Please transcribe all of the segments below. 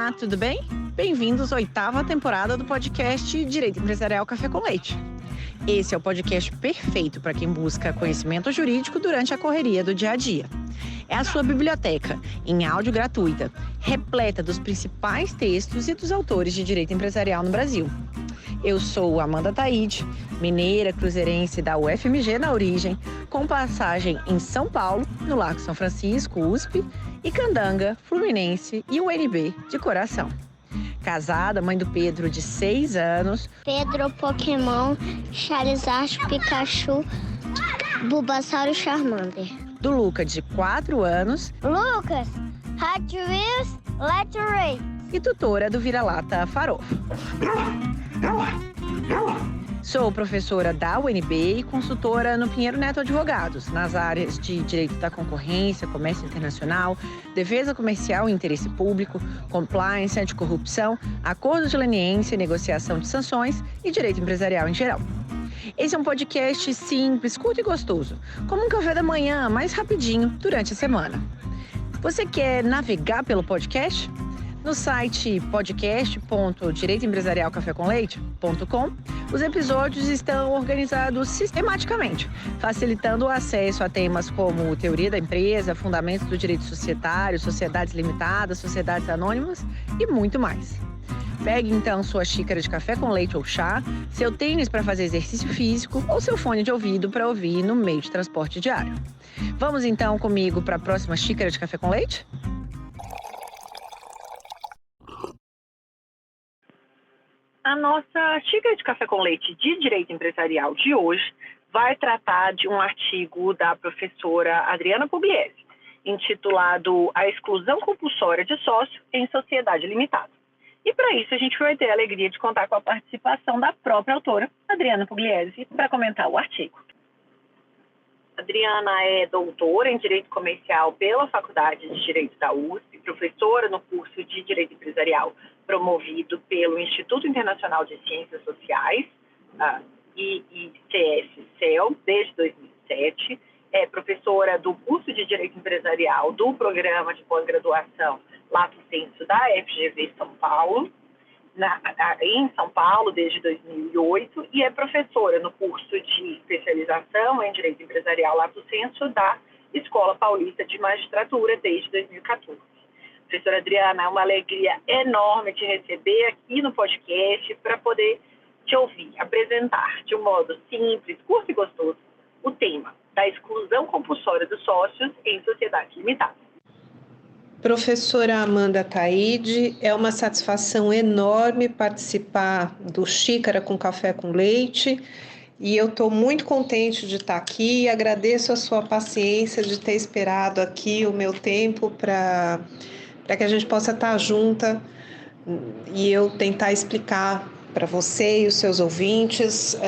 Olá, tudo bem? Bem-vindos à 8ª temporada do podcast Direito Empresarial Café com Leite. Esse é o podcast perfeito para quem busca conhecimento jurídico durante a correria do dia a dia. É a sua biblioteca, em áudio gratuita, repleta dos principais textos e dos autores de direito empresarial no Brasil. Eu sou Amanda Taide, mineira cruzeirense da UFMG na origem, com passagem em São Paulo, no Largo São Francisco, USP, e Candanga, Fluminense e UNB de coração. Casada, mãe do Pedro, de 6 anos. Pedro, Pokémon, Charizard, Pikachu, Bulbasaur e Charmander. Do Luca, de 4 anos. Lucas, Hot Wheels, Let's Race. E tutora do Vira-Lata Farofo. Sou professora da UNB e consultora no Pinheiro Neto Advogados, nas áreas de Direito da Concorrência, Comércio Internacional, Defesa Comercial e Interesse Público, Compliance, Anticorrupção, Acordo de Leniência e Negociação de Sanções e Direito Empresarial em geral. Esse é um podcast simples, curto e gostoso, como um café da manhã, mais rapidinho, durante a semana. Você quer navegar pelo podcast? No site podcast.direitoempresarialcafécomleite.com, os episódios estão organizados sistematicamente, facilitando o acesso a temas como teoria da empresa, fundamentos do direito societário, sociedades limitadas, sociedades anônimas e muito mais. Pegue então sua xícara de café com leite ou chá, seu tênis para fazer exercício físico ou seu fone de ouvido para ouvir no meio de transporte diário. Vamos então comigo para a próxima xícara de café com leite? A nossa xícara de café com leite de direito empresarial de hoje vai tratar de um artigo da professora Adriana Pugliese, intitulado A Exclusão Compulsória de Sócio em Sociedade Limitada. E para isso a gente vai ter a alegria de contar com a participação da própria autora, Adriana Pugliese, para comentar o artigo. Adriana é doutora em Direito Comercial pela Faculdade de Direito da USP, professora no curso de Direito Empresarial promovido pelo Instituto Internacional de Ciências Sociais, IICS-CEL, desde 2007, é professora do curso de Direito Empresarial do Programa de Pós-Graduação Lato Sensu da FGV São Paulo, em São Paulo desde 2008, e é professora no curso de especialização em Direito Empresarial Lato Sensu da Escola Paulista de Magistratura desde 2014. Professora Adriana, é uma alegria enorme te receber aqui no podcast para poder te ouvir, apresentar de um modo simples, curto e gostoso o tema da exclusão compulsória dos sócios em sociedade limitada. Professora Amanda Taide, é uma satisfação enorme participar do Xícara com Café com Leite e eu estou muito contente de estar aqui e agradeço a sua paciência de ter esperado aqui o meu tempo para que a gente possa estar junta e eu tentar explicar para você e os seus ouvintes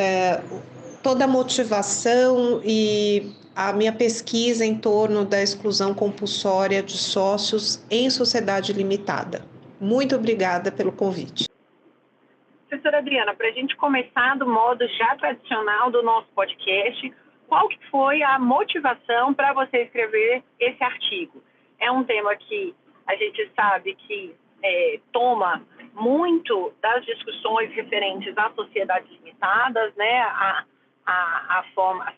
toda a motivação e a minha pesquisa em torno da exclusão compulsória de sócios em sociedade limitada. Muito obrigada pelo convite. Professora Adriana, para a gente começar do modo já tradicional do nosso podcast, qual que foi a motivação para você escrever esse artigo? É um tema que a gente sabe que toma muito das discussões referentes às sociedades limitadas, né? As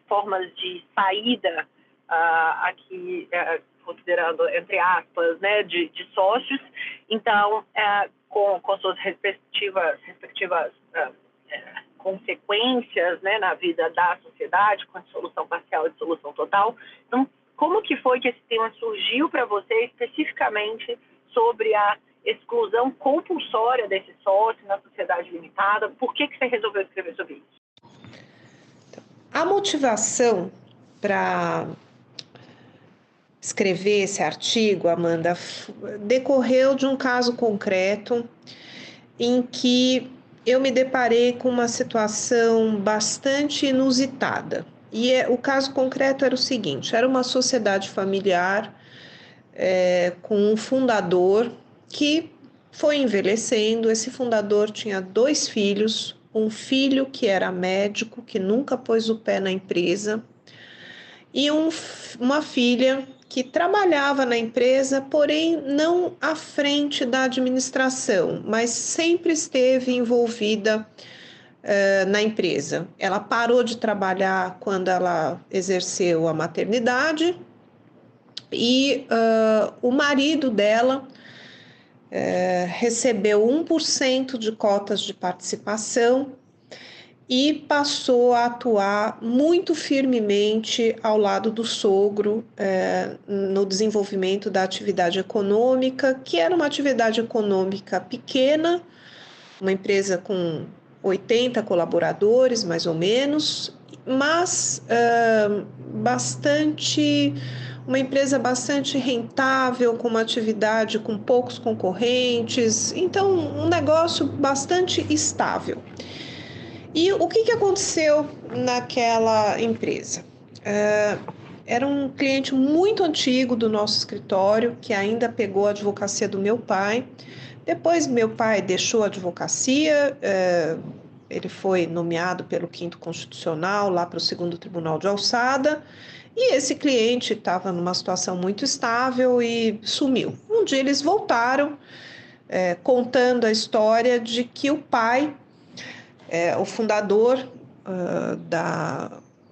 formas de saída aqui, considerando, entre aspas, né, de sócios. Então, com suas respectivas consequências, né, na vida da sociedade, com a dissolução parcial e dissolução total. Então, como que foi que esse tema surgiu para você especificamente sobre a exclusão compulsória desse sócio na sociedade limitada? Por que você resolveu escrever sobre isso? A motivação para escrever esse artigo, Amanda, decorreu de um caso concreto em que eu me deparei com uma situação bastante inusitada. E o caso concreto era o seguinte: era uma sociedade familiar com um fundador que foi envelhecendo. Esse fundador tinha 2 filhos, um filho que era médico, que nunca pôs o pé na empresa, e uma filha que trabalhava na empresa, porém não à frente da administração, mas sempre esteve envolvida na empresa. Ela parou de trabalhar quando ela exerceu a maternidade e o marido dela recebeu 1% de cotas de participação e passou a atuar muito firmemente ao lado do sogro no desenvolvimento da atividade econômica, que era uma atividade econômica pequena, uma empresa com 80 colaboradores, mais ou menos, mas uma empresa bastante rentável, com uma atividade com poucos concorrentes, então um negócio bastante estável. E o que aconteceu naquela empresa? Era um cliente muito antigo do nosso escritório, que ainda pegou a advocacia do meu pai. Depois meu pai deixou a advocacia, ele foi nomeado pelo 5º Constitucional, lá para o 2º Tribunal de Alçada, e esse cliente estava numa situação muito estável e sumiu. Um dia eles voltaram, contando a história de que o pai, o fundador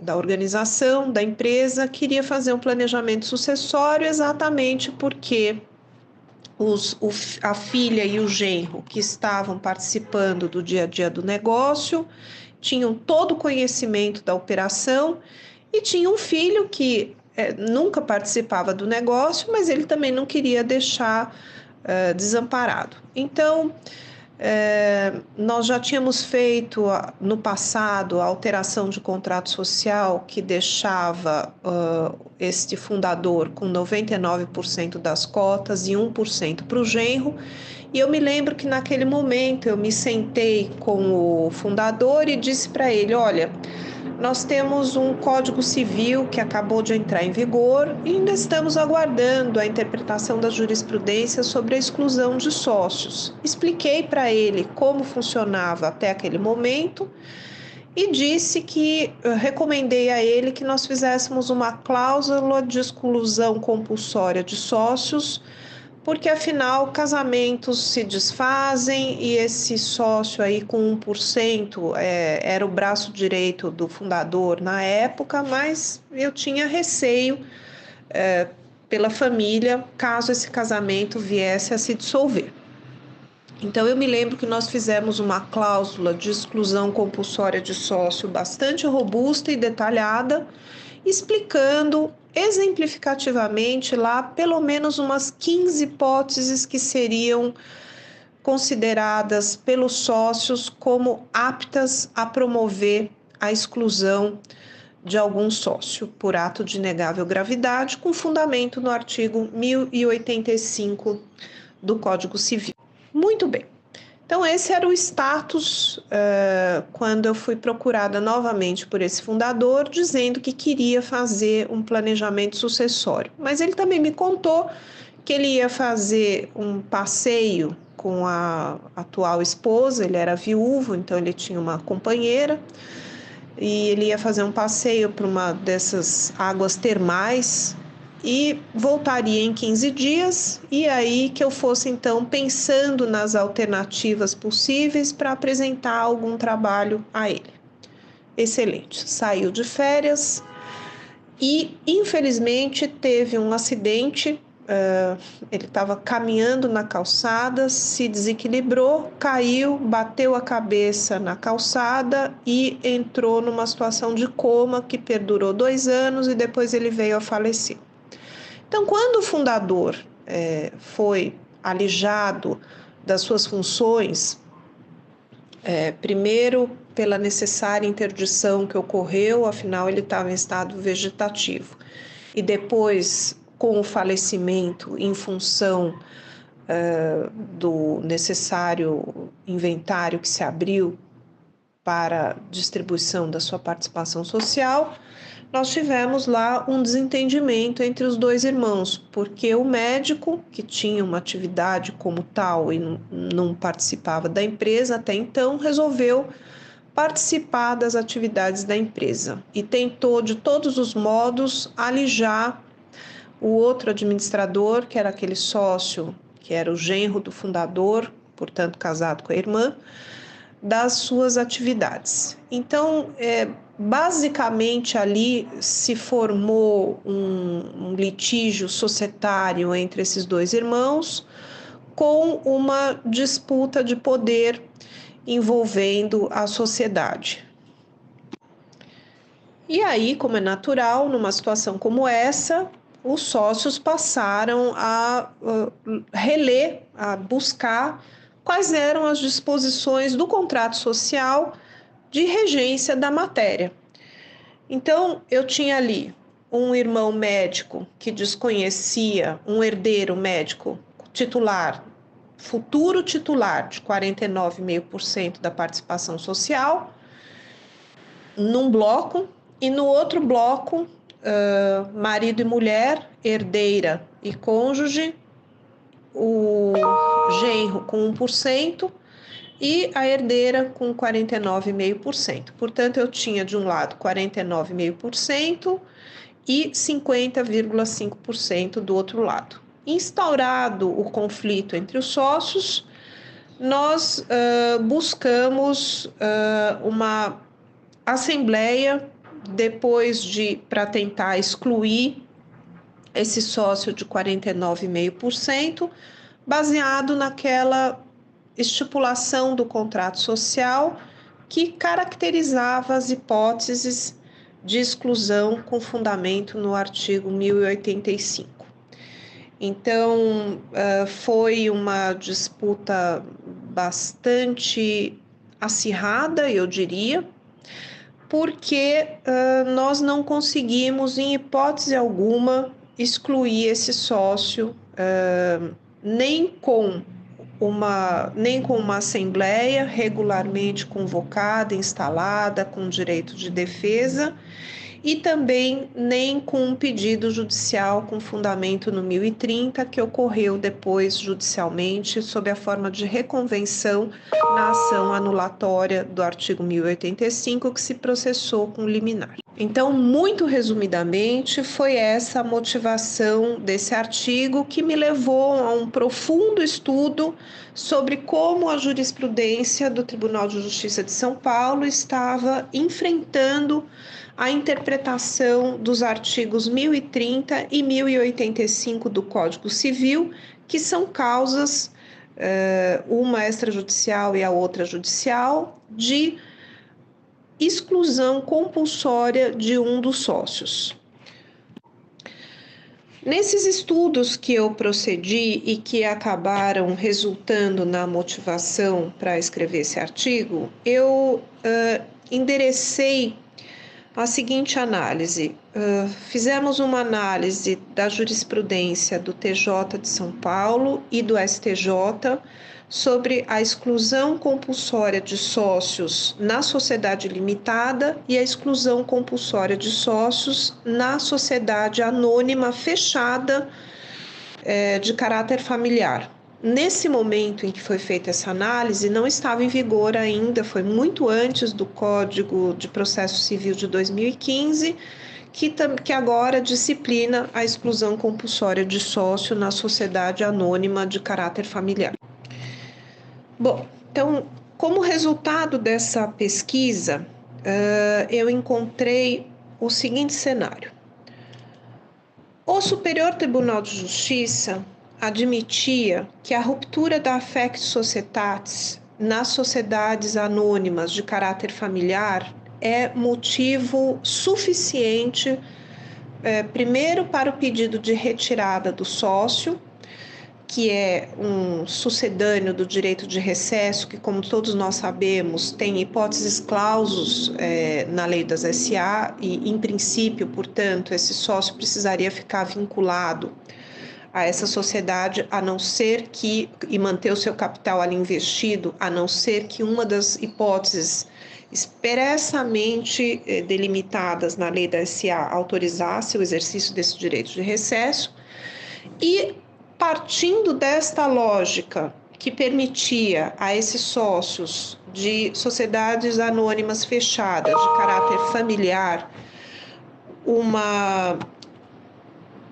da organização, da empresa, queria fazer um planejamento sucessório exatamente porque a filha e o genro que estavam participando do dia a dia do negócio tinham todo o conhecimento da operação e tinha um filho que nunca participava do negócio, mas ele também não queria deixar desamparado. Então, nós já tínhamos feito no passado a alteração de contrato social que deixava este fundador com 99% das cotas e 1% para o genro, e eu me lembro que naquele momento eu me sentei com o fundador e disse para ele: olha, nós temos um Código Civil que acabou de entrar em vigor e ainda estamos aguardando a interpretação da jurisprudência sobre a exclusão de sócios. Expliquei para ele como funcionava até aquele momento e disse que recomendei a ele que nós fizéssemos uma cláusula de exclusão compulsória de sócios, porque afinal casamentos se desfazem e esse sócio aí com 1% era o braço direito do fundador na época, mas eu tinha receio pela família caso esse casamento viesse a se dissolver. Então eu me lembro que nós fizemos uma cláusula de exclusão compulsória de sócio bastante robusta e detalhada, explicando exemplificativamente lá pelo menos umas 15 hipóteses que seriam consideradas pelos sócios como aptas a promover a exclusão de algum sócio por ato de inegável gravidade, com fundamento no artigo 1085 do Código Civil. Muito bem. Então, esse era o status quando eu fui procurada novamente por esse fundador, dizendo que queria fazer um planejamento sucessório. Mas ele também me contou que ele ia fazer um passeio com a atual esposa, ele era viúvo, então ele tinha uma companheira, e ele ia fazer um passeio para uma dessas águas termais e voltaria em 15 dias, e aí que eu fosse então pensando nas alternativas possíveis para apresentar algum trabalho a ele. Excelente, saiu de férias e infelizmente teve um acidente, ele estava caminhando na calçada, se desequilibrou, caiu, bateu a cabeça na calçada e entrou numa situação de coma que perdurou 2 anos e depois ele veio a falecer. Então, quando o fundador foi alijado das suas funções, primeiro pela necessária interdição que ocorreu, afinal ele estava em estado vegetativo, e depois com o falecimento em função do necessário inventário que se abriu para distribuição da sua participação social, nós tivemos lá um desentendimento entre os 2 irmãos, porque o médico, que tinha uma atividade como tal e não participava da empresa até então, resolveu participar das atividades da empresa e tentou de todos os modos alijar o outro administrador, que era aquele sócio, que era o genro do fundador, portanto casado com a irmã, das suas atividades. Então, basicamente ali se formou um litígio societário entre esses dois irmãos, com uma disputa de poder envolvendo a sociedade. E aí, como é natural, numa situação como essa, os sócios passaram a reler, a buscar quais eram as disposições do contrato social de regência da matéria. Então, eu tinha ali um irmão médico que desconhecia, um herdeiro médico titular, futuro titular de 49,5% da participação social, num bloco, e no outro bloco, marido e mulher, herdeira e cônjuge, o genro com 1% e a herdeira com 49,5%. Portanto, eu tinha de um lado 49,5% e 50,5% do outro lado. Instaurado o conflito entre os sócios, nós buscamos uma assembleia para tentar excluir esse sócio de 49,5%, baseado naquela estipulação do contrato social que caracterizava as hipóteses de exclusão com fundamento no artigo 1085. Então, foi uma disputa bastante acirrada, eu diria, porque nós não conseguimos, em hipótese alguma, excluir esse sócio, nem com uma assembleia regularmente convocada, instalada, com direito de defesa, e também nem com um pedido judicial com fundamento no 1030, que ocorreu depois judicialmente sob a forma de reconvenção na ação anulatória do artigo 1085, que se processou com liminar. Então, muito resumidamente, foi essa a motivação desse artigo que me levou a um profundo estudo sobre como a jurisprudência do Tribunal de Justiça de São Paulo estava enfrentando a interpretação dos artigos 1030 e 1085 do Código Civil, que são causas, uma extrajudicial e a outra judicial, de exclusão compulsória de um dos sócios. Nesses estudos que eu procedi e que acabaram resultando na motivação para escrever esse artigo, eu enderecei a seguinte análise. Fizemos uma análise da jurisprudência do TJ de São Paulo e do STJ sobre a exclusão compulsória de sócios na sociedade limitada e a exclusão compulsória de sócios na sociedade anônima fechada de caráter familiar. Nesse momento em que foi feita essa análise, não estava em vigor ainda, foi muito antes do Código de Processo Civil de 2015, que agora disciplina a exclusão compulsória de sócio na sociedade anônima de caráter familiar. Bom, então, como resultado dessa pesquisa, eu encontrei o seguinte cenário. O Superior Tribunal de Justiça admitia que a ruptura da affectio societatis nas sociedades anônimas de caráter familiar é motivo suficiente, primeiro, para o pedido de retirada do sócio, que é um sucedâneo do direito de recesso, que, como todos nós sabemos, tem hipóteses clausus na lei das SA e, em princípio, portanto, esse sócio precisaria ficar vinculado a essa sociedade, a não ser que, e manter o seu capital ali investido, a não ser que uma das hipóteses expressamente delimitadas na lei da SA autorizasse o exercício desse direito de recesso. E, partindo desta lógica que permitia a esses sócios de sociedades anônimas fechadas de caráter familiar uma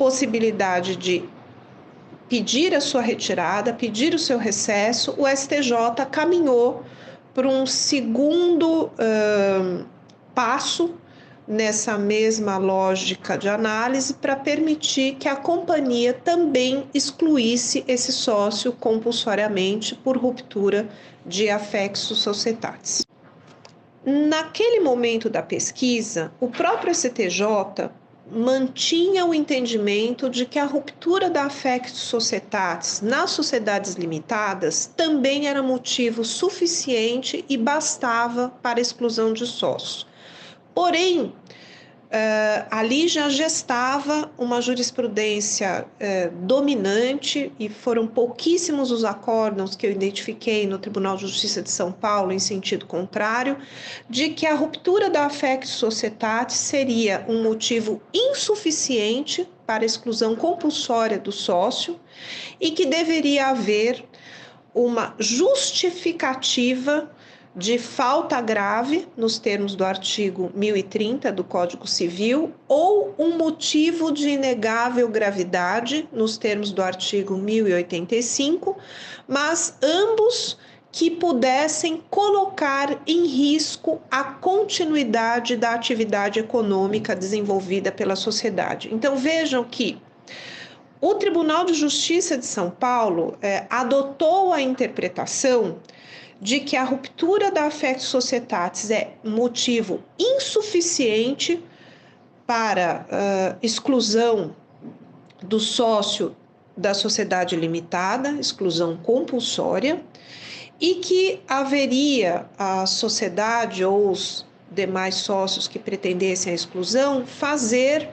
possibilidade de pedir a sua retirada, pedir o seu recesso, o STJ caminhou para um segundo passo nessa mesma lógica de análise para permitir que a companhia também excluísse esse sócio compulsoriamente por ruptura de affectus societatis. Naquele momento da pesquisa, o próprio STJ mantinha o entendimento de que a ruptura da affectus societatis nas sociedades limitadas também era motivo suficiente e bastava para a exclusão de sócios. Porém, ali já gestava uma jurisprudência dominante e foram pouquíssimos os acórdãos que eu identifiquei no Tribunal de Justiça de São Paulo em sentido contrário, de que a ruptura da affectus societatis seria um motivo insuficiente para a exclusão compulsória do sócio e que deveria haver uma justificativa de falta grave, nos termos do artigo 1030 do Código Civil, ou um motivo de inegável gravidade, nos termos do artigo 1085, mas ambos que pudessem colocar em risco a continuidade da atividade econômica desenvolvida pela sociedade. Então, vejam que o Tribunal de Justiça de São Paulo adotou a interpretação de que a ruptura da affectus societatis é motivo insuficiente para exclusão do sócio da sociedade limitada, exclusão compulsória, e que haveria a sociedade ou os demais sócios que pretendessem a exclusão fazer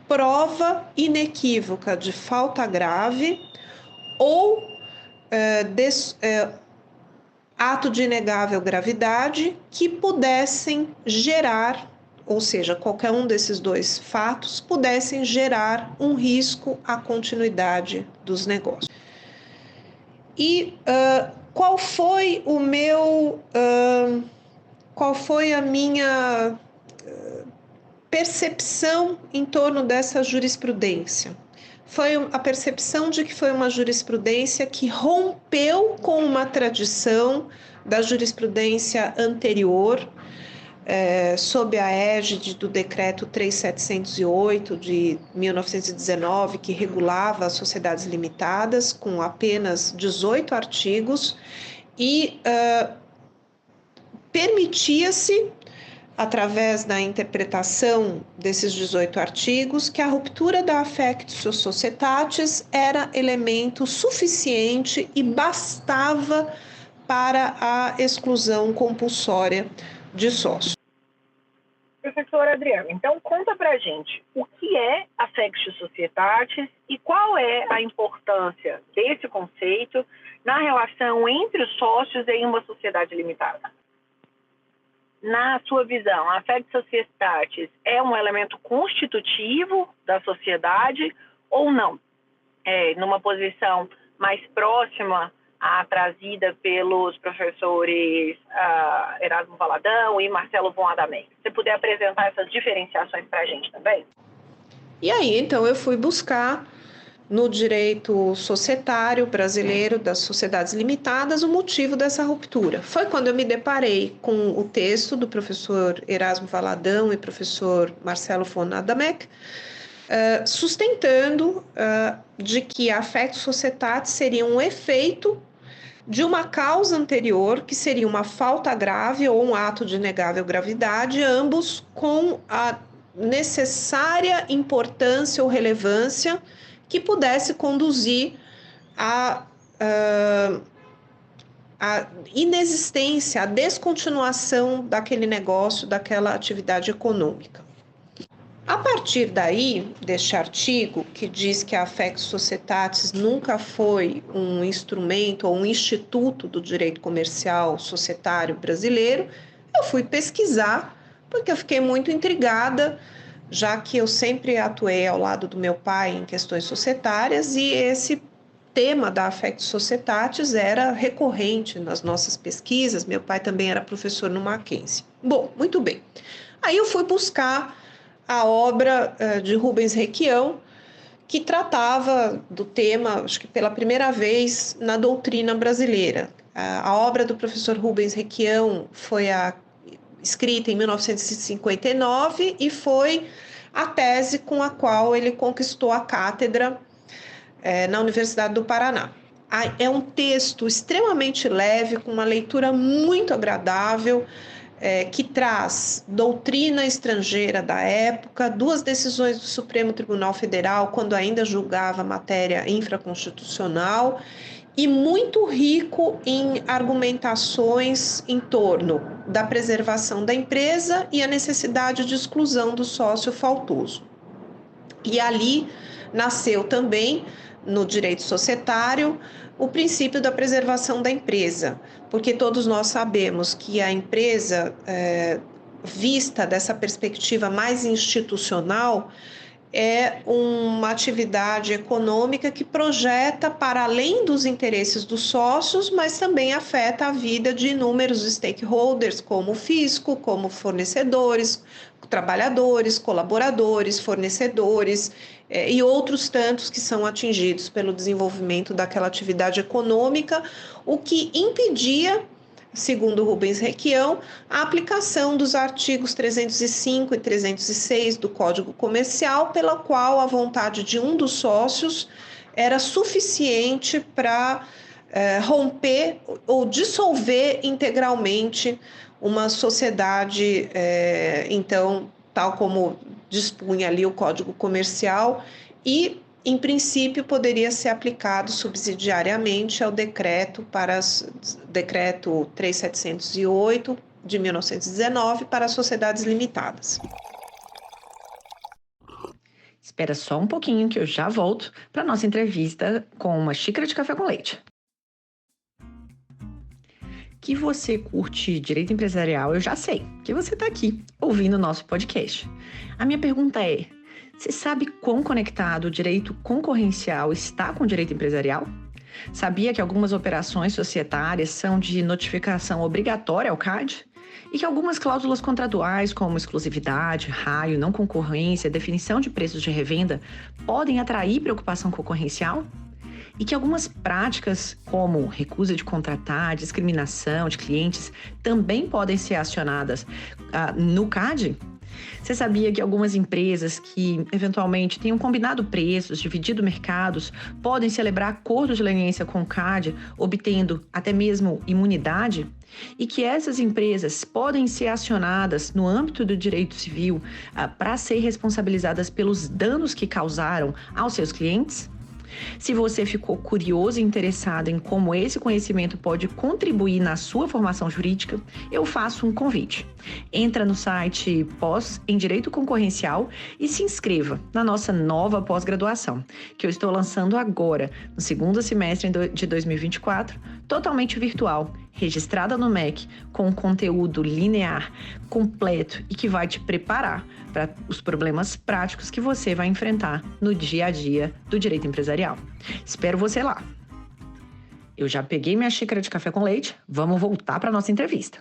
prova inequívoca de falta grave ou ato de inegável gravidade que pudessem gerar, ou seja, qualquer um desses dois fatos, pudessem gerar um risco à continuidade dos negócios. E qual foi a minha percepção em torno dessa jurisprudência? Foi a percepção de que foi uma jurisprudência que rompeu com uma tradição da jurisprudência anterior, sob a égide do decreto 3708 de 1919, que regulava as sociedades limitadas com apenas 18 artigos e permitia-se, através da interpretação desses 18 artigos, que a ruptura da affectus societatis era elemento suficiente e bastava para a exclusão compulsória de sócio. Professora Adriana, então conta pra gente o que é affectus societatis e qual é a importância desse conceito na relação entre os sócios em uma sociedade limitada. Na sua visão, a affectus societatis é um elemento constitutivo da sociedade ou não? Numa posição mais próxima à trazida pelos professores Erasmo Valadão e Marcelo von Adamek. Se você puder apresentar essas diferenciações para a gente também? E aí, então, eu fui buscar no direito societário brasileiro das sociedades limitadas o motivo dessa ruptura. Foi quando eu me deparei com o texto do professor Erasmo Valadão e professor Marcelo von Adamek, sustentando de que a affectus societatis seria um efeito de uma causa anterior, que seria uma falta grave ou um ato de inegável gravidade, ambos com a necessária importância ou relevância que pudesse conduzir à inexistência, à descontinuação daquele negócio, daquela atividade econômica. A partir daí, deste artigo, que diz que a affectus societatis nunca foi um instrumento ou um instituto do direito comercial societário brasileiro, eu fui pesquisar, porque eu fiquei muito intrigada, já que eu sempre atuei ao lado do meu pai em questões societárias e esse tema da affectus societatis era recorrente nas nossas pesquisas. Meu pai também era professor no Mackenzie. Bom, muito bem. Aí eu fui buscar a obra de Rubens Requião, que tratava do tema, acho que pela primeira vez, na doutrina brasileira. A obra do professor Rubens Requião foi escrita em 1959 e foi a tese com a qual ele conquistou a cátedra na Universidade do Paraná. É um texto extremamente leve, com uma leitura muito agradável, que traz doutrina estrangeira da época, 2 decisões do Supremo Tribunal Federal, quando ainda julgava matéria infraconstitucional, e muito rico em argumentações em torno da preservação da empresa e a necessidade de exclusão do sócio faltoso. E ali nasceu também, no direito societário, o princípio da preservação da empresa, porque todos nós sabemos que a empresa, vista dessa perspectiva mais institucional, é uma atividade econômica que projeta para além dos interesses dos sócios, mas também afeta a vida de inúmeros stakeholders, como o fisco, como fornecedores, trabalhadores, colaboradores, fornecedores e outros tantos que são atingidos pelo desenvolvimento daquela atividade econômica, o que impedia, segundo Rubens Requião, a aplicação dos artigos 305 e 306 do Código Comercial, pela qual a vontade de um dos sócios era suficiente para romper ou dissolver integralmente uma sociedade, então, tal como dispunha ali o Código Comercial, e em princípio, poderia ser aplicado subsidiariamente ao decreto 3708 de 1919 para as sociedades limitadas. Espera só um pouquinho que eu já volto para a nossa entrevista com uma xícara de café com leite. Que você curte direito empresarial, eu já sei, que você está aqui ouvindo o nosso podcast. A minha pergunta é: você sabe quão conectado o direito concorrencial está com o direito empresarial? Sabia que algumas operações societárias são de notificação obrigatória ao CAD? E que algumas cláusulas contratuais, como exclusividade, raio, não concorrência, definição de preços de revenda, podem atrair preocupação concorrencial? E que algumas práticas, como recusa de contratar, discriminação de clientes, também podem ser acionadas no CAD? Você sabia que algumas empresas que, eventualmente, tenham combinado preços, dividido mercados, podem celebrar acordos de leniência com o CAD, obtendo até mesmo imunidade? E que essas empresas podem ser acionadas no âmbito do direito civil para ser responsabilizadas pelos danos que causaram aos seus clientes? Se você ficou curioso e interessado em como esse conhecimento pode contribuir na sua formação jurídica, eu faço um convite. Entra no site Pós em Direito Concorrencial e se inscreva na nossa nova pós-graduação, que eu estou lançando agora, no segundo semestre de 2024, totalmente virtual, registrada no MEC, com um conteúdo linear, completo e que vai te preparar para os problemas práticos que você vai enfrentar no dia a dia do direito empresarial. Espero você lá. Eu já peguei minha xícara de café com leite, vamos voltar para a nossa entrevista.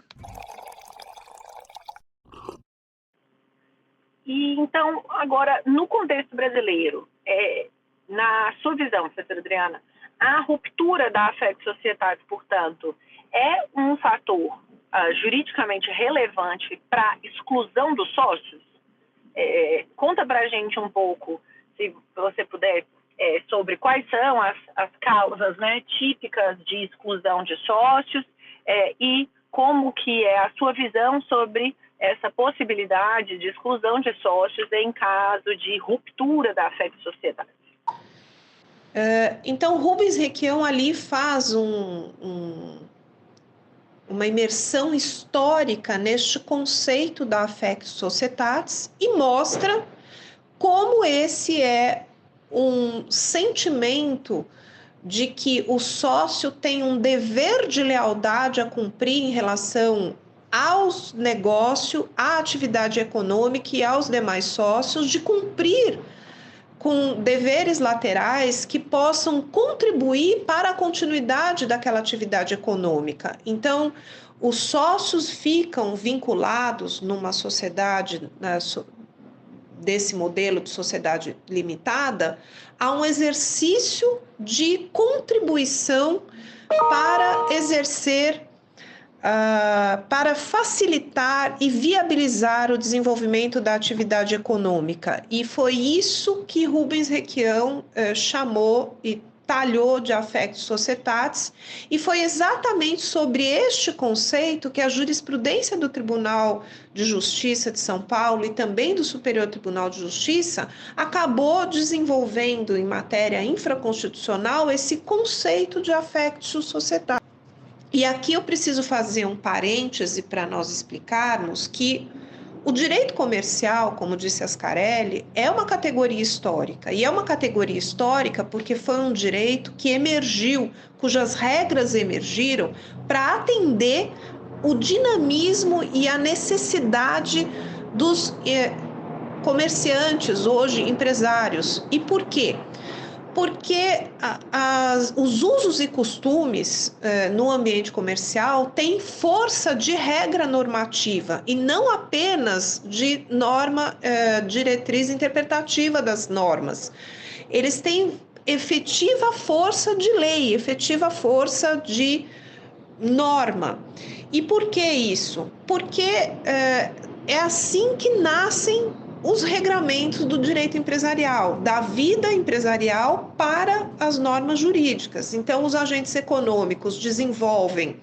E então, agora, no contexto brasileiro, na sua visão, professora Adriana, a ruptura da afeto societário, portanto, é um fator juridicamente relevante para a exclusão dos sócios? Conta para a gente um pouco, se você puder, sobre quais são as causas, né, típicas de exclusão de sócios e como que é a sua visão sobre essa possibilidade de exclusão de sócios em caso de ruptura da afeto societário. Então, Rubens Requião ali faz uma imersão histórica neste conceito da affectio societatis e mostra como esse é um sentimento de que o sócio tem um dever de lealdade a cumprir em relação ao negócio, à atividade econômica e aos demais sócios, de cumprir com deveres laterais que possam contribuir para a continuidade daquela atividade econômica. Então, os sócios ficam vinculados numa sociedade desse modelo de sociedade limitada a um exercício de contribuição para exercer, para facilitar e viabilizar o desenvolvimento da atividade econômica. E foi isso que Rubens Requião chamou e talhou de affectus societatis, e foi exatamente sobre este conceito que a jurisprudência do Tribunal de Justiça de São Paulo e também do Superior Tribunal de Justiça acabou desenvolvendo em matéria infraconstitucional esse conceito de affectus societatis. E aqui eu preciso fazer um parêntese para nós explicarmos que o direito comercial, como disse Ascarelli, é uma categoria histórica. E é uma categoria histórica porque foi um direito que emergiu, cujas regras emergiram para atender o dinamismo e a necessidade dos comerciantes, hoje empresários. E por quê? Porque os usos e costumes no ambiente comercial têm força de regra normativa e não apenas de norma, diretriz interpretativa das normas. Eles têm efetiva força de lei, efetiva força de norma. E por que isso? Porque é assim que nascem os regramentos do direito empresarial, da vida empresarial para as normas jurídicas. Então, os agentes econômicos desenvolvem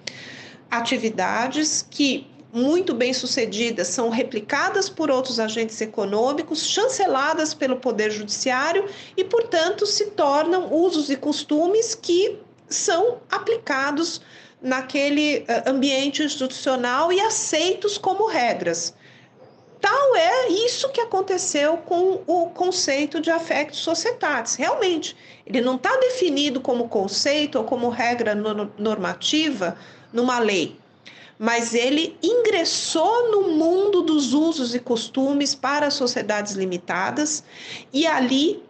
atividades que, muito bem sucedidas, são replicadas por outros agentes econômicos, chanceladas pelo Poder Judiciário e, portanto, se tornam usos e costumes que são aplicados naquele ambiente institucional e aceitos como regras. Tal é isso que aconteceu com o conceito de affectus societatis. Realmente, ele não está definido como conceito ou como regra normativa numa lei, mas ele ingressou no mundo dos usos e costumes para sociedades limitadas e ali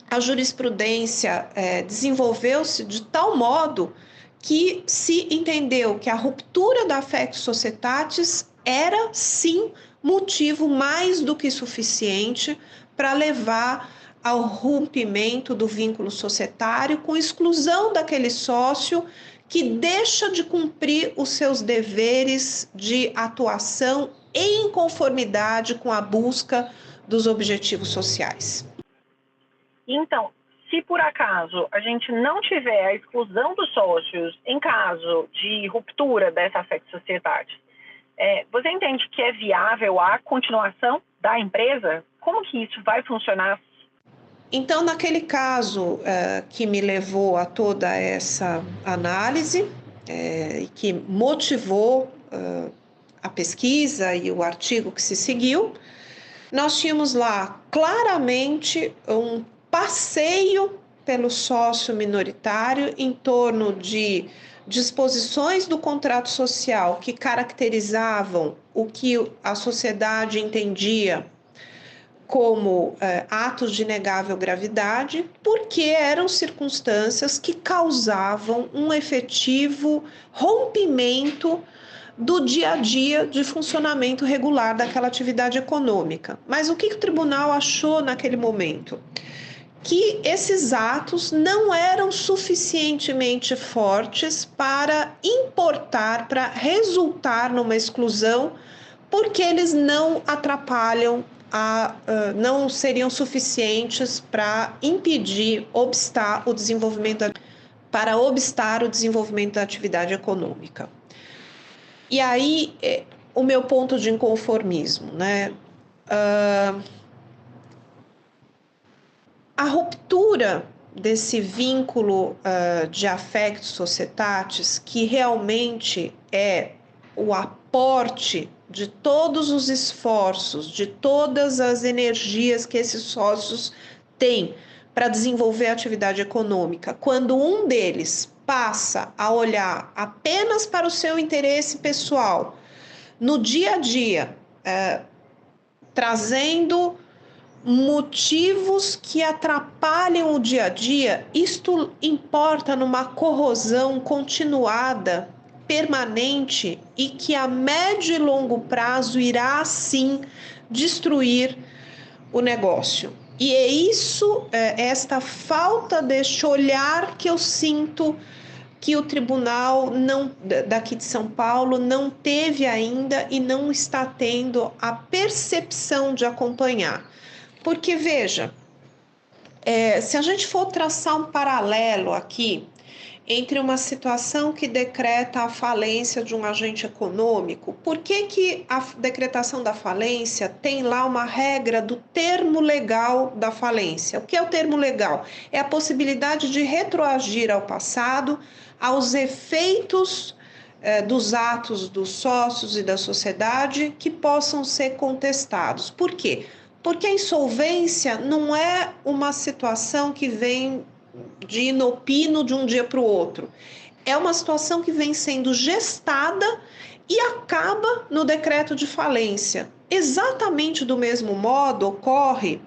a jurisprudência desenvolveu-se de tal modo que se entendeu que a ruptura da affectus societatis era, sim, motivo mais do que suficiente para levar ao rompimento do vínculo societário com exclusão daquele sócio que deixa de cumprir os seus deveres de atuação em conformidade com a busca dos objetivos sociais. Então, se por acaso a gente não tiver a exclusão dos sócios em caso de ruptura dessa affectus societatis, você entende que é viável a continuação da empresa? Como que isso vai funcionar? Então, naquele caso que me levou a toda essa análise e que motivou a pesquisa e o artigo que se seguiu, nós tínhamos lá claramente um passeio pelo sócio minoritário em torno de disposições do contrato social que caracterizavam o que a sociedade entendia como atos de negável gravidade, porque eram circunstâncias que causavam um efetivo rompimento do dia a dia de funcionamento regular daquela atividade econômica. Mas o que o tribunal achou naquele momento? Que esses atos não eram suficientemente fortes para importar, para resultar numa exclusão, porque eles não atrapalham, não seriam suficientes para impedir, obstar o desenvolvimento da atividade econômica. E aí, o meu ponto de inconformismo, né? A ruptura desse vínculo de affectus societatis, que realmente é o aporte de todos os esforços, de todas as energias que esses sócios têm para desenvolver a atividade econômica, quando um deles passa a olhar apenas para o seu interesse pessoal, no dia a dia, trazendo motivos que atrapalham o dia a dia, isto importa numa corrosão continuada, permanente e que a médio e longo prazo irá sim destruir o negócio. E é isso, esta falta deste olhar que eu sinto que o tribunal daqui de São Paulo não teve ainda e não está tendo a percepção de acompanhar. Porque, veja, se a gente for traçar um paralelo aqui entre uma situação que decreta a falência de um agente econômico, por que a decretação da falência tem lá uma regra do termo legal da falência? O que é o termo legal? É a possibilidade de retroagir ao passado, aos efeitos dos atos dos sócios e da sociedade que possam ser contestados. Por quê? Porque a insolvência não é uma situação que vem de inopino de um dia para o outro. É uma situação que vem sendo gestada e acaba no decreto de falência. Exatamente do mesmo modo ocorre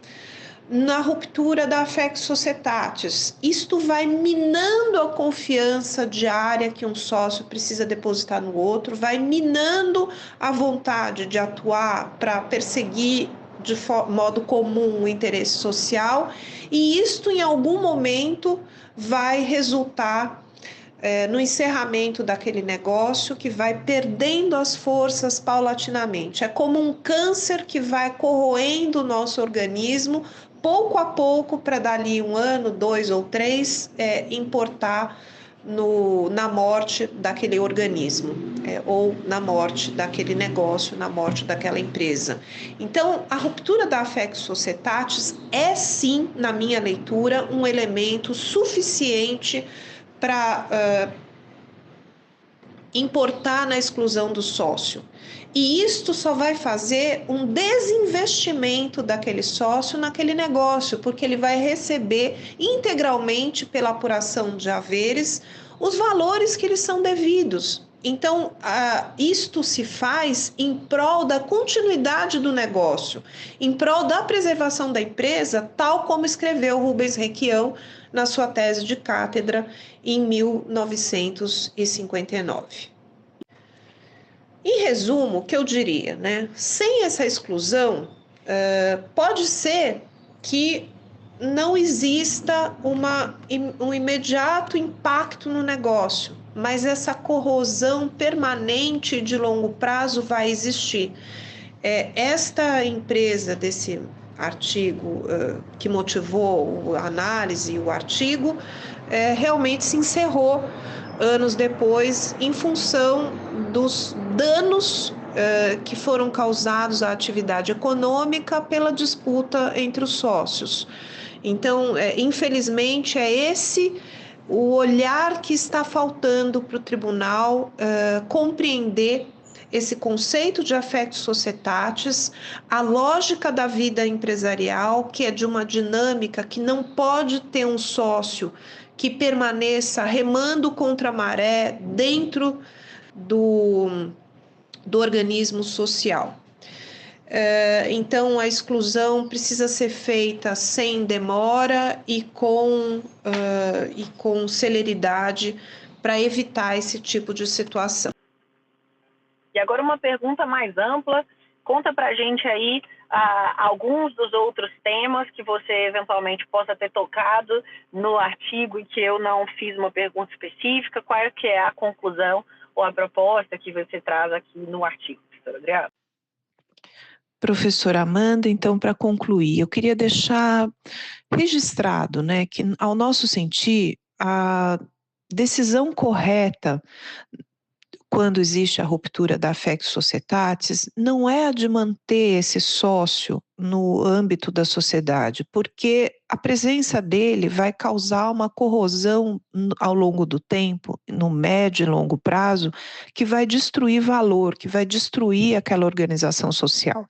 na ruptura da affectio societatis. Isto vai minando a confiança diária que um sócio precisa depositar no outro, vai minando a vontade de atuar para perseguir de modo comum o interesse social, e isto em algum momento vai resultar no encerramento daquele negócio que vai perdendo as forças paulatinamente. É como um câncer que vai corroendo o nosso organismo pouco a pouco para dali 1 ano, 2 ou 3, importar na morte daquele organismo, ou na morte daquele negócio, na morte daquela empresa. Então, a ruptura da affectio societatis é sim, na minha leitura, um elemento suficiente para importar na exclusão do sócio. E isto só vai fazer um desinvestimento daquele sócio naquele negócio, porque ele vai receber integralmente pela apuração de haveres os valores que lhes são devidos. Então, isto se faz em prol da continuidade do negócio, em prol da preservação da empresa, tal como escreveu Rubens Requião na sua tese de cátedra em 1959. Em resumo, o que eu diria, né? Sem essa exclusão, pode ser que não exista um imediato impacto no negócio, mas essa corrosão permanente de longo prazo vai existir. Esta empresa desse artigo que motivou a análise e o artigo realmente se encerrou anos depois em função dos danos que foram causados à atividade econômica pela disputa entre os sócios. Então, infelizmente, é esse o olhar que está faltando para o tribunal compreender esse conceito de affectio societatis, a lógica da vida empresarial, que é de uma dinâmica que não pode ter um sócio que permaneça remando contra a maré dentro do organismo social. Então, a exclusão precisa ser feita sem demora e com celeridade para evitar esse tipo de situação. E agora uma pergunta mais ampla, conta para a gente aí alguns dos outros temas que você eventualmente possa ter tocado no artigo e que eu não fiz uma pergunta específica, qual é que é a conclusão ou a proposta que você traz aqui no artigo, professora Adriana? Professora Amanda, então, para concluir, eu queria deixar registrado, né, que ao nosso sentir, a decisão correta quando existe a ruptura da affectio societatis, não é a de manter esse sócio no âmbito da sociedade, porque a presença dele vai causar uma corrosão ao longo do tempo, no médio e longo prazo, que vai destruir valor, que vai destruir aquela organização social.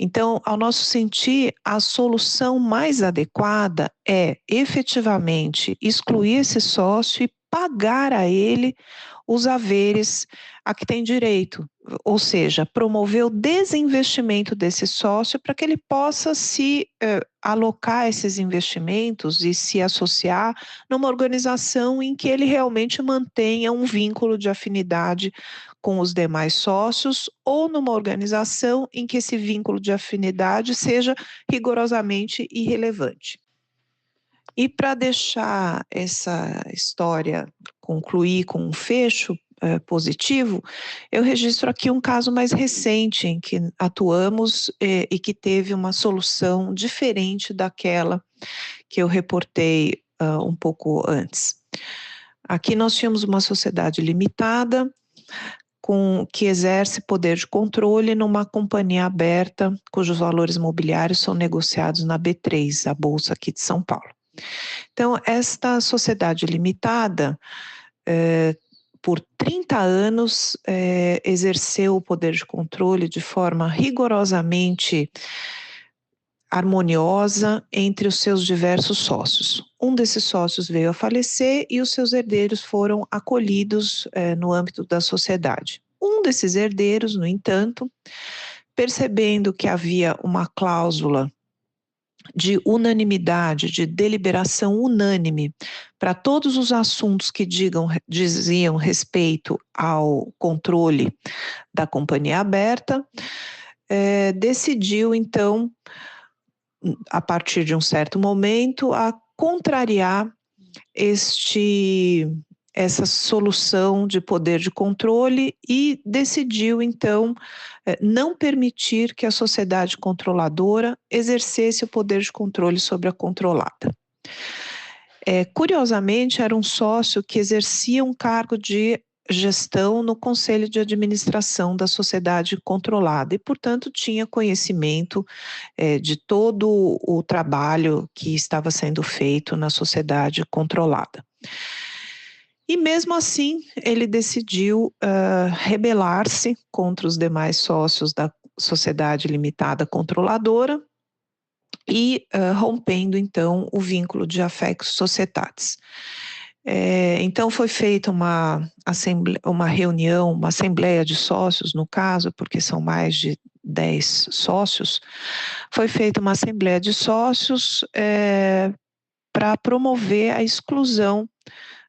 Então, ao nosso sentir, a solução mais adequada é efetivamente excluir esse sócio e pagar a ele os haveres a que tem direito, ou seja, promover o desinvestimento desse sócio para que ele possa se alocar esses investimentos e se associar numa organização em que ele realmente mantenha um vínculo de afinidade com os demais sócios ou numa organização em que esse vínculo de afinidade seja rigorosamente irrelevante. E para deixar essa história concluir com um fecho positivo, eu registro aqui um caso mais recente em que atuamos e que teve uma solução diferente daquela que eu reportei um pouco antes. Aqui nós tínhamos uma sociedade limitada que exerce poder de controle numa companhia aberta cujos valores mobiliários são negociados na B3, a Bolsa aqui de São Paulo. Então, esta sociedade limitada, por 30 anos, exerceu o poder de controle de forma rigorosamente harmoniosa entre os seus diversos sócios. Um desses sócios veio a falecer e os seus herdeiros foram acolhidos no âmbito da sociedade. Um desses herdeiros, no entanto, percebendo que havia uma cláusula de unanimidade, de deliberação unânime para todos os assuntos que diziam respeito ao controle da companhia aberta, decidiu então, a partir de um certo momento, a contrariar essa solução de poder de controle e decidiu, então, não permitir que a sociedade controladora exercesse o poder de controle sobre a controlada. Curiosamente, era um sócio que exercia um cargo de gestão no conselho de administração da sociedade controlada e, portanto, tinha conhecimento de todo o trabalho que estava sendo feito na sociedade controlada. E mesmo assim, ele decidiu rebelar-se contra os demais sócios da sociedade limitada controladora e rompendo, então, o vínculo de affectus societatis. Então, foi feita uma reunião, uma assembleia de sócios, no caso, porque são mais de 10 sócios, foi feita uma assembleia de sócios para promover a exclusão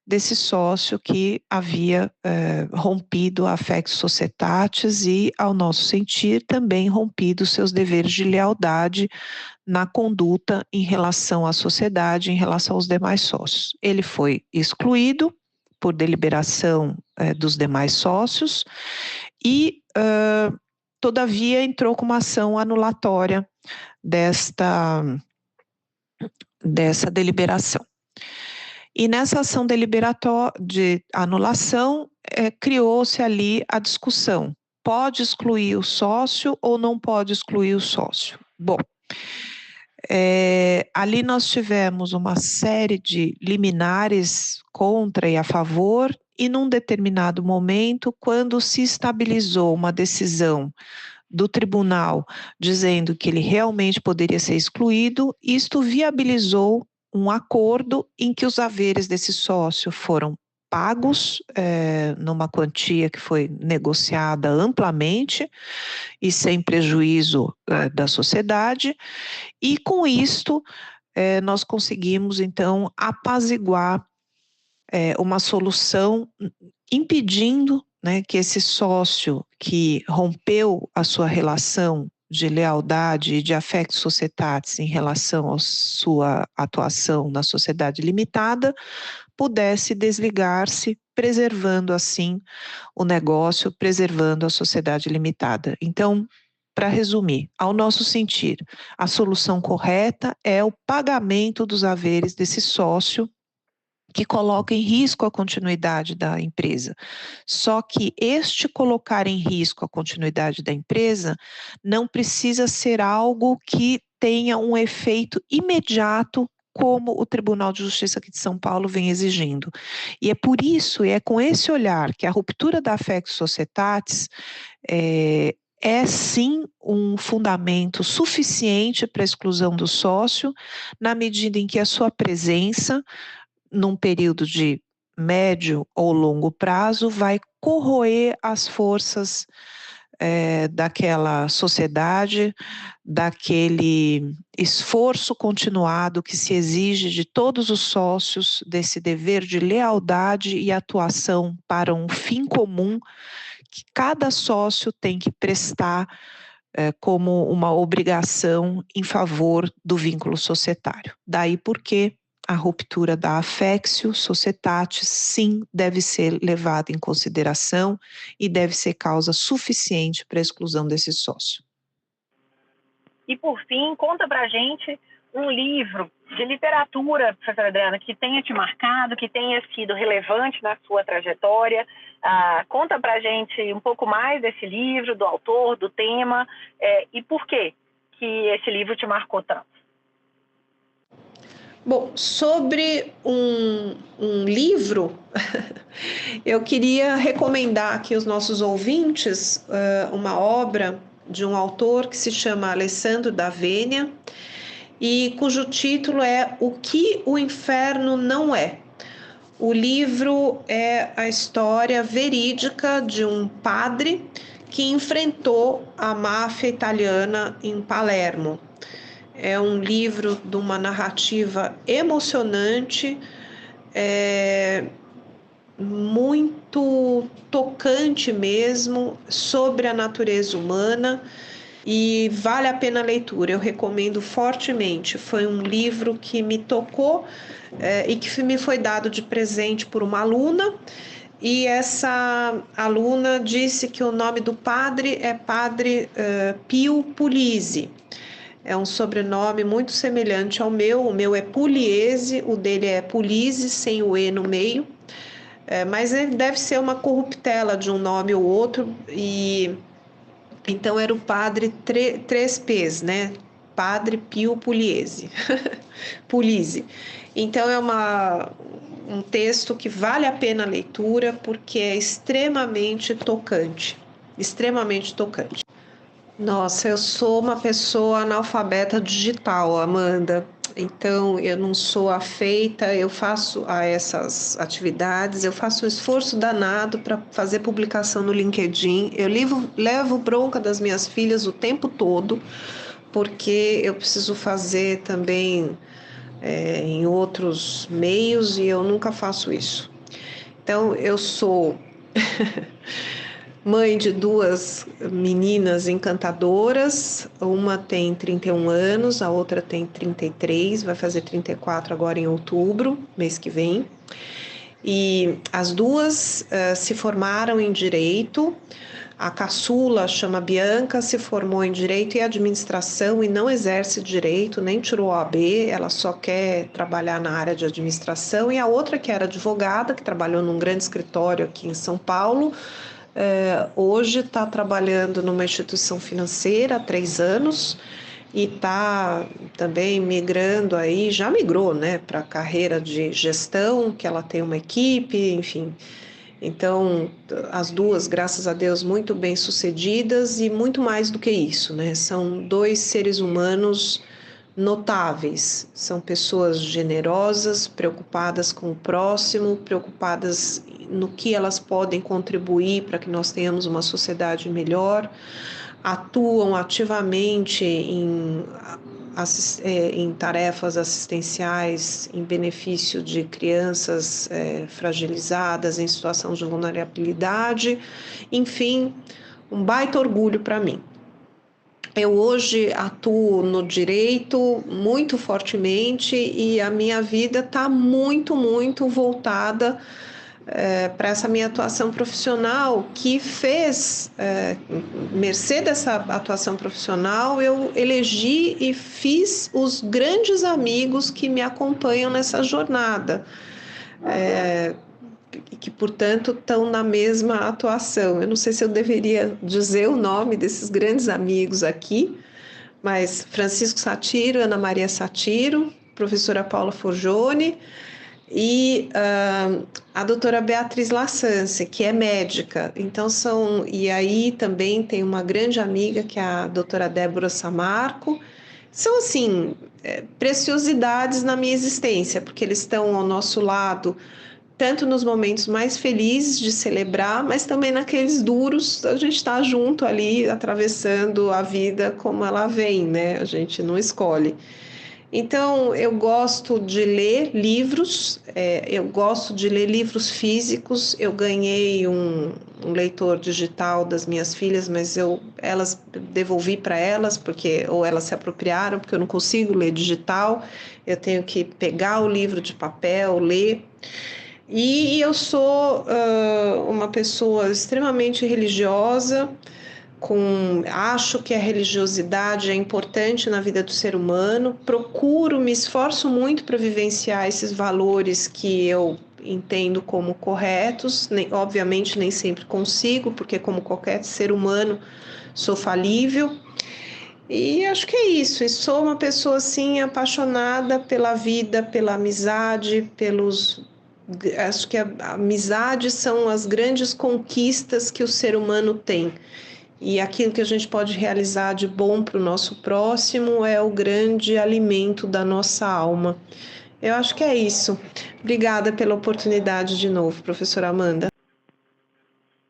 desse sócio que havia rompido a affectus societatis e, ao nosso sentir, também rompido seus deveres de lealdade na conduta em relação à sociedade, em relação aos demais sócios. Ele foi excluído por deliberação dos demais sócios e, todavia, entrou com uma ação anulatória dessa deliberação. E nessa ação de anulação, criou-se ali a discussão: pode excluir o sócio ou não pode excluir o sócio? Bom, ali nós tivemos uma série de liminares contra e a favor, e num determinado momento, quando se estabilizou uma decisão do tribunal dizendo que ele realmente poderia ser excluído, isto viabilizou um acordo em que os haveres desse sócio foram pagos numa quantia que foi negociada amplamente e sem prejuízo da sociedade, e com isto nós conseguimos então apaziguar uma solução impedindo, né, que esse sócio que rompeu a sua relação de lealdade e de affectus societatis em relação à sua atuação na sociedade limitada, pudesse desligar-se, preservando assim o negócio, preservando a sociedade limitada. Então, para resumir, ao nosso sentir, a solução correta é o pagamento dos haveres desse sócio que coloca em risco a continuidade da empresa. Só que este colocar em risco a continuidade da empresa não precisa ser algo que tenha um efeito imediato, como o Tribunal de Justiça aqui de São Paulo vem exigindo. E é por isso, e é com esse olhar, que a ruptura da affectus societatis é sim um fundamento suficiente para a exclusão do sócio, na medida em que a sua presença num período de médio ou longo prazo, vai corroer as forças daquela sociedade, daquele esforço continuado que se exige de todos os sócios, desse dever de lealdade e atuação para um fim comum que cada sócio tem que prestar como uma obrigação em favor do vínculo societário. Daí porque a ruptura da affectio societatis, sim, deve ser levada em consideração e deve ser causa suficiente para a exclusão desse sócio. E, por fim, conta para a gente um livro de literatura, professora Adriana, que tenha te marcado, que tenha sido relevante na sua trajetória. Conta para a gente um pouco mais desse livro, do autor, do tema, e por que esse livro te marcou tanto. Bom, sobre um livro, eu queria recomendar aqui aos nossos ouvintes uma obra de um autor que se chama Alessandro d'Avenia e cujo título é O que o Inferno Não É. O livro é a história verídica de um padre que enfrentou a máfia italiana em Palermo. É um livro de uma narrativa emocionante, muito tocante mesmo, sobre a natureza humana e vale a pena a leitura. Eu recomendo fortemente. Foi um livro que me tocou e que me foi dado de presente por uma aluna. E essa aluna disse que o nome do padre é Padre Pio Puglisi. É um sobrenome muito semelhante ao meu. O meu é Pugliese, o dele é Puglisi, sem o E no meio. Mas ele deve ser uma corruptela de um nome ou outro. E então era o padre três P's, né? Padre Pio Pugliese. Puglisi. Então é um texto que vale a pena a leitura porque é extremamente tocante. Extremamente tocante. Nossa, eu sou uma pessoa analfabeta digital, Amanda. Então, eu não sou afeita, eu faço a essas atividades, eu faço um esforço danado para fazer publicação no LinkedIn. Eu levo bronca das minhas filhas o tempo todo, porque eu preciso fazer também em outros meios e eu nunca faço isso. Então, eu sou mãe de duas meninas encantadoras, uma tem 31 anos, a outra tem 33, vai fazer 34 agora em outubro, mês que vem. E as duas se formaram em Direito. A caçula chama Bianca, se formou em Direito e Administração e não exerce Direito, nem tirou a OAB, ela só quer trabalhar na área de Administração. E a outra, que era advogada, que trabalhou num grande escritório aqui em São Paulo, hoje está trabalhando numa instituição financeira há 3 anos e está também migrando aí, já migrou, né, para a carreira de gestão, que ela tem uma equipe, enfim. Então, as duas, graças a Deus, muito bem sucedidas e muito mais do que isso, né? São 2 seres humanos notáveis, são pessoas generosas, preocupadas com o próximo, preocupadas no que elas podem contribuir para que nós tenhamos uma sociedade melhor, atuam ativamente em tarefas assistenciais em benefício de crianças fragilizadas em situação de vulnerabilidade, enfim, um baita orgulho para mim. Eu hoje atuo no direito muito fortemente e a minha vida está muito, muito voltada para essa minha atuação profissional, que fez, mercê dessa atuação profissional, eu elegi e fiz os grandes amigos que me acompanham nessa jornada, que, portanto, estão na mesma atuação. Eu não sei se eu deveria dizer o nome desses grandes amigos aqui, mas Francisco Satiro, Ana Maria Satiro, professora Paula Forgione, e a doutora Beatriz Lassance, que é médica. Então e aí também tem uma grande amiga, que é a doutora Débora Samarco. São, assim, preciosidades na minha existência, porque eles estão ao nosso lado tanto nos momentos mais felizes de celebrar, mas também naqueles duros, a gente está junto ali, atravessando a vida como ela vem, né? A gente não escolhe. Então, eu gosto de ler livros, eu gosto de ler livros físicos. Eu ganhei um leitor digital das minhas filhas, mas elas devolvi para elas, ou elas se apropriaram, porque eu não consigo ler digital, eu tenho que pegar o livro de papel, ler. E eu sou uma pessoa extremamente religiosa, acho que a religiosidade é importante na vida do ser humano, me esforço muito para vivenciar esses valores que eu entendo como corretos. Obviamente nem sempre consigo, porque como qualquer ser humano sou falível. E acho que é isso, e sou uma pessoa assim apaixonada pela vida, pela amizade, acho que a amizade são as grandes conquistas que o ser humano tem. E aquilo que a gente pode realizar de bom para o nosso próximo é o grande alimento da nossa alma. Eu acho que é isso. Obrigada pela oportunidade de novo, professora Amanda.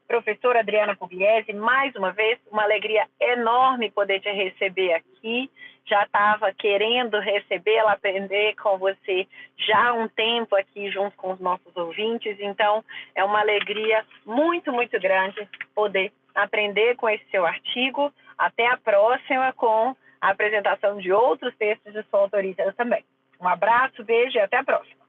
Professora Adriana Pugliese, mais uma vez, uma alegria enorme poder te receber aqui. Já estava querendo recebê-la, aprender com você já há um tempo aqui junto com os nossos ouvintes. Então, é uma alegria muito, muito grande poder aprender com esse seu artigo. Até a próxima com a apresentação de outros textos de sua autoria também. Um abraço, beijo e até a próxima.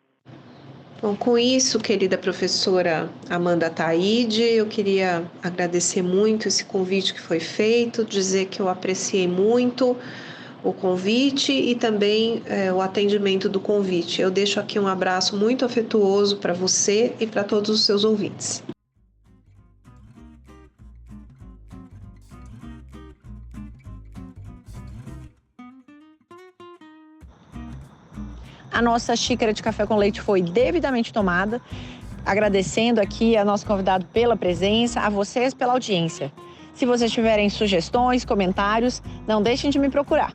Bom, com isso, querida professora Amanda Taide, eu queria agradecer muito esse convite que foi feito, dizer que eu apreciei muito o convite e também o atendimento do convite. Eu deixo aqui um abraço muito afetuoso para você e para todos os seus ouvintes. A nossa xícara de café com leite foi devidamente tomada. Agradecendo aqui a nosso convidado pela presença, a vocês pela audiência. Se vocês tiverem sugestões, comentários, não deixem de me procurar.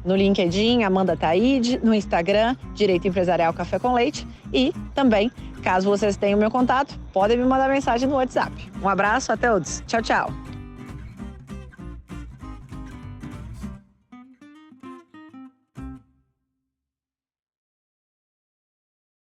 No LinkedIn, Amanda Taide, no Instagram, Direito Empresarial Café com Leite e também, caso vocês tenham meu contato, podem me mandar mensagem no WhatsApp. Um abraço a todos. Tchau, tchau.